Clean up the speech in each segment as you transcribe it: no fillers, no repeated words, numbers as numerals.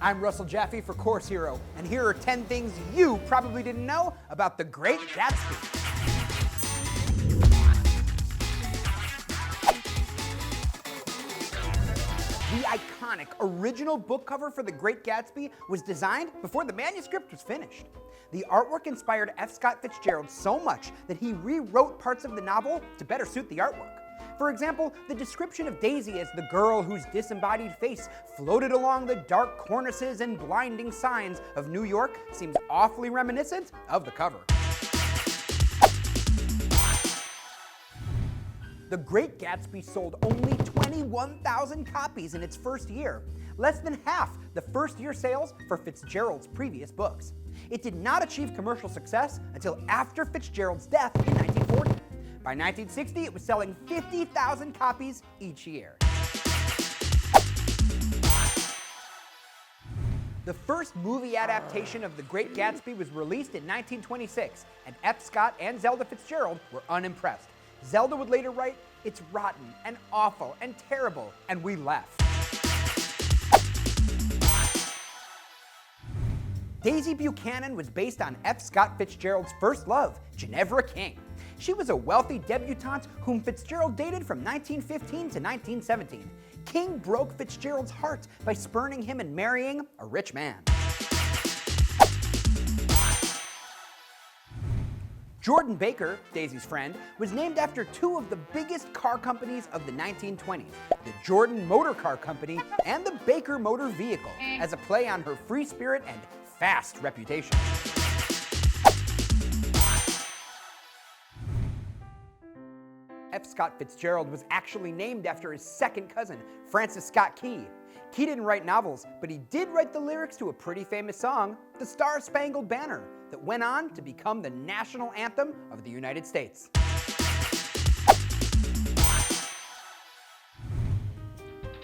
I'm Russell Jaffe for Course Hero, and here are 10 things you probably didn't know about The Great Gatsby. The iconic original book cover for The Great Gatsby was designed before the manuscript was finished. The artwork inspired F. Scott Fitzgerald so much that he rewrote parts of the novel to better suit the artwork. For example, the description of Daisy as the girl whose disembodied face floated along the dark cornices and blinding signs of New York seems awfully reminiscent of the cover. The Great Gatsby sold only 21,000 copies in its first year, less than half the first-year sales for Fitzgerald's previous books. It did not achieve commercial success until after Fitzgerald's death in 1940. By 1960, it was selling 50,000 copies each year. The first movie adaptation of The Great Gatsby was released in 1926, and F. Scott and Zelda Fitzgerald were unimpressed. Zelda would later write, "It's rotten and awful and terrible, and we left." Daisy Buchanan was based on F. Scott Fitzgerald's first love, Ginevra King. She was a wealthy debutante whom Fitzgerald dated from 1915 to 1917. King broke Fitzgerald's heart by spurning him and marrying a rich man. Jordan Baker, Daisy's friend, was named after two of the biggest car companies of the 1920s, the Jordan Motor Car Company and the Baker Motor Vehicle, as a play on her free spirit and fast reputation. F. Scott Fitzgerald was actually named after his second cousin, Francis Scott Key. Key didn't write novels, but he did write the lyrics to a pretty famous song, The Star-Spangled Banner, that went on to become the national anthem of the United States.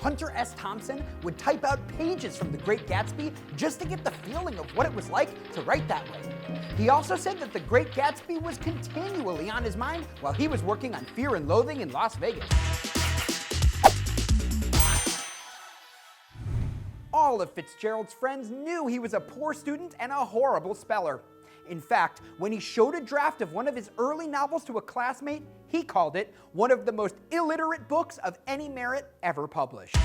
Hunter S. Thompson would type out pages from The Great Gatsby just to get the feeling of what it was like to write that way. He also said that The Great Gatsby was continually on his mind while he was working on Fear and Loathing in Las Vegas. All of Fitzgerald's friends knew he was a poor student and a horrible speller. In fact, when he showed a draft of one of his early novels to a classmate, he called it one of the most illiterate books of any merit ever published.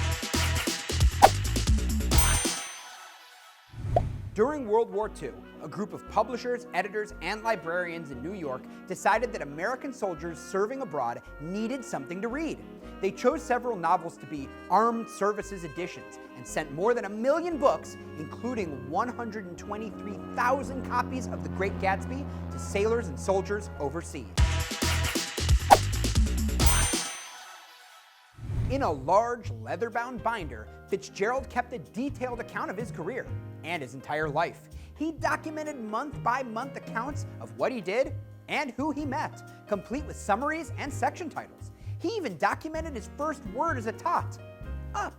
During World War II, a group of publishers, editors, and librarians in New York decided that American soldiers serving abroad needed something to read. They chose several novels to be Armed Services editions and sent more than 1 million books, including 123,000 copies of The Great Gatsby, to sailors and soldiers overseas. In a large leather-bound binder, Fitzgerald kept a detailed account of his career and his entire life. He documented month-by-month accounts of what he did and who he met, complete with summaries and section titles. He even documented his first word as a tot, up.